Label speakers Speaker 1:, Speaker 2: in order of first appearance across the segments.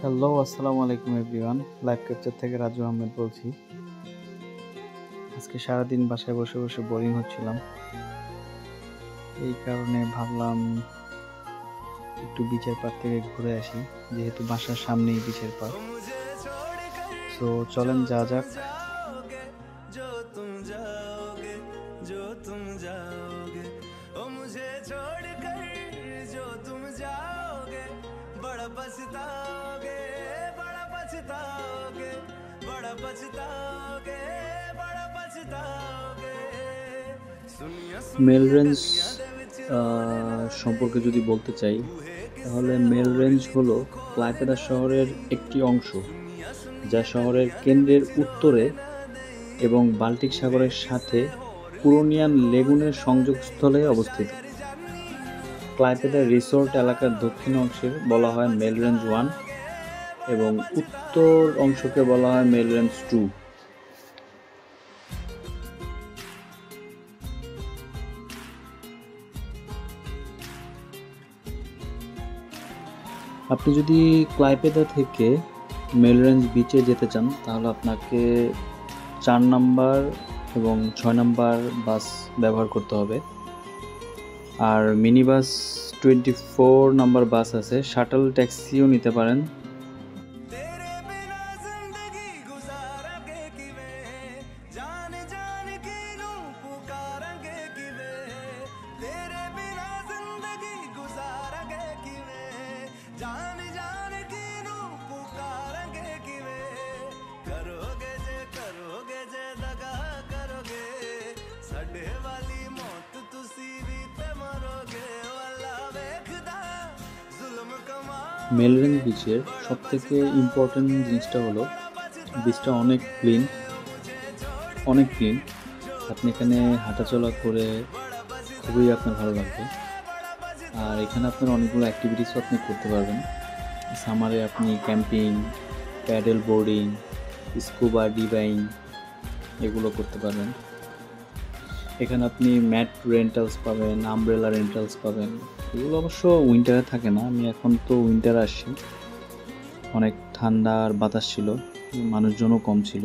Speaker 1: Hello, আসসালামু আলাইকুম everyone. Live capture থেকে রাজু আহমেদ বলছি। আজকে সারাদিন বাসায় বসে বসে বোরিং হচ্ছিলাম, এই কারণে ভাবলাম একটু বিচের পাড় থেকে ঘুরে আসি, যেহেতু বাসার সামনেই বিচের পাড়। সো চলেন যা যাক। মেল রেঞ্জ সম্পর্কে যদি বলতে চাই, তাহলে মেল রেঞ্জ হলো ক্লাইপেদা শহরের একটি অংশ, যা শহরের কেন্দ্রের উত্তরে এবং বাল্টিক সাগরের সাথে পুরোনিয়ান লেগুনের সংযোগস্থলে অবস্থিত। ক্লাইপেদা রিসোর্ট এলাকার দক্ষিণ অংশে বলা হয় মেল রেঞ্জ 1 এবং উত্তর অংশকে বলা হয় মেল রেঞ্জ 2। আপনি যদি ক্লাইপেদা থেকে মেল রেঞ্জ বিচে যেতে চান, তাহলে আপনাকে 4 নাম্বার এবং 6 নাম্বার বাস ব্যবহার করতে হবে। আর মিনি বাস 24 নাম্বার বাস আছে, শাটল ট্যাক্সিও নিতে পারেন। মেল রেঞ্জ বিচের সবথেকে ইম্পর্টেন্ট জিনিসটা হলো বিচটা অনেক ক্লিন। আপনি এখানে হাঁটাচলা করে খুবই আপনার ভালো লাগবে। আর এখানে আপনার অনেকগুলো অ্যাক্টিভিটিসও আপনি করতে পারবেন। সামারে আপনি ক্যাম্পিং, প্যাডেল বোর্ডিং, স্কুবা ডিভাইং এগুলো করতে পারবেন। এখানে আপনি ম্যাট রেন্টালস পাবেন, আমব্রেলা রেন্টালস পাবেন। এগুলো অবশ্য উইন্টারে থাকে না, আমি এখন তো উইন্টারে আসছি, অনেক ঠান্ডা আর বাতাস ছিল, মানুষজনও কম ছিল।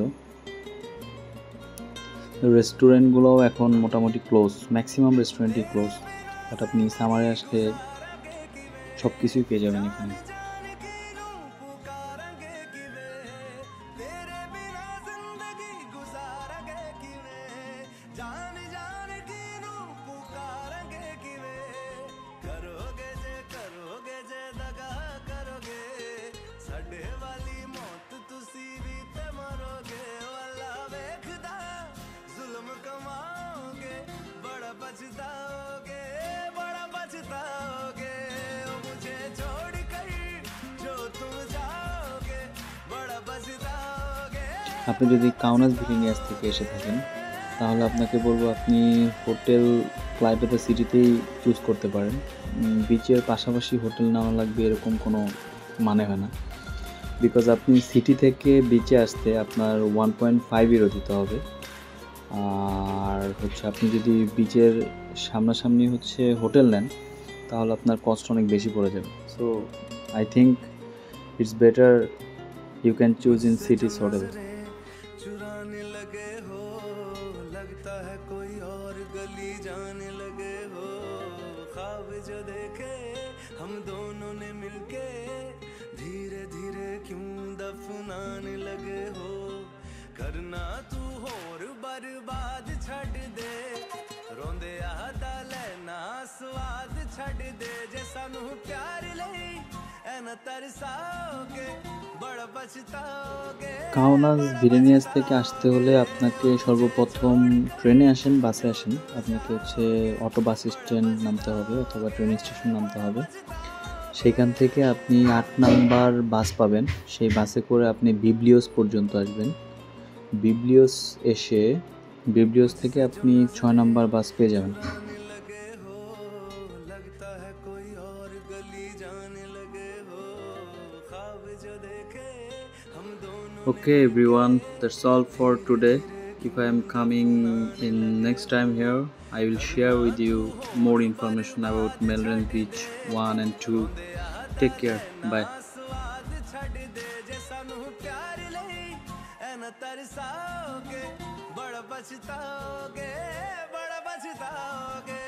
Speaker 1: রেস্টুরেন্টগুলোও এখন মোটামুটি ক্লোজ, ম্যাক্সিমাম রেস্টুরেন্টই ক্লোজ, বাট আপনি সামারে আসলে সব কিছুই পেয়ে যাবেন এখানে। আপনি যদি কাউনাস ভিলেনিয়াস থেকে এসে থাকেন, তাহলে আপনাকে বলবো আপনি হোটেল ক্লাইপেদা সিটিতেই চুজ করতে পারেন। বিচের পাশাপাশি হোটেল নেওয়া লাগবে এরকম কোনো মানে হয় না, বিকজ আপনি সিটি থেকে বিচে আসতে আপনার 1.5 ইউরো দিতে হবে। আর আপনি যদি বিচের সামনাসামনি হোটেল নেন, তাহলে আপনার কস্ট অনেক বেশি পড়ে যাবে। So I think it's better you can choose in cities hotel.
Speaker 2: चुराने लगे हो, लगता है कोई और गली जाने लगे हो। ख्वाब जो देखे हम दोनों ने मिलके, धीरे धीरे क्यों दफनाने लगे हो। करना तू होर बर्बाद छड़ दे, रोंदे आदा लेना स्वाद छड़ दे। जे सानू प्यार लई एना तरसाओगे, बड़ा पछताओगे।
Speaker 1: কাউনাস ভিলেনিয়াস থেকে আসতে হলে আপনাকে সর্বপ্রথম ট্রেনে আসেন, বাসে আসেন, আপনাকে অটো বাস স্ট্যান্ড নামতে হবে অথবা ট্রেন স্টেশন নামতে হবে। সেখান থেকে আপনি 8 নাম্বার বাস পাবেন, সেই বাসে করে আপনি বিবলিওস পর্যন্ত আসবেন। বিবলিওস থেকে আপনি 6 নাম্বার বাস পেয়ে যাবেন। Okay everyone, that's all for today. If I am coming in next time here, I will share with you more information about Melbourne Beach 1 and 2. Take care, bye.
Speaker 2: प्यार लई ऐना तरसाओगे, बड़ा पछताओगे, बड़ा पछताओगे।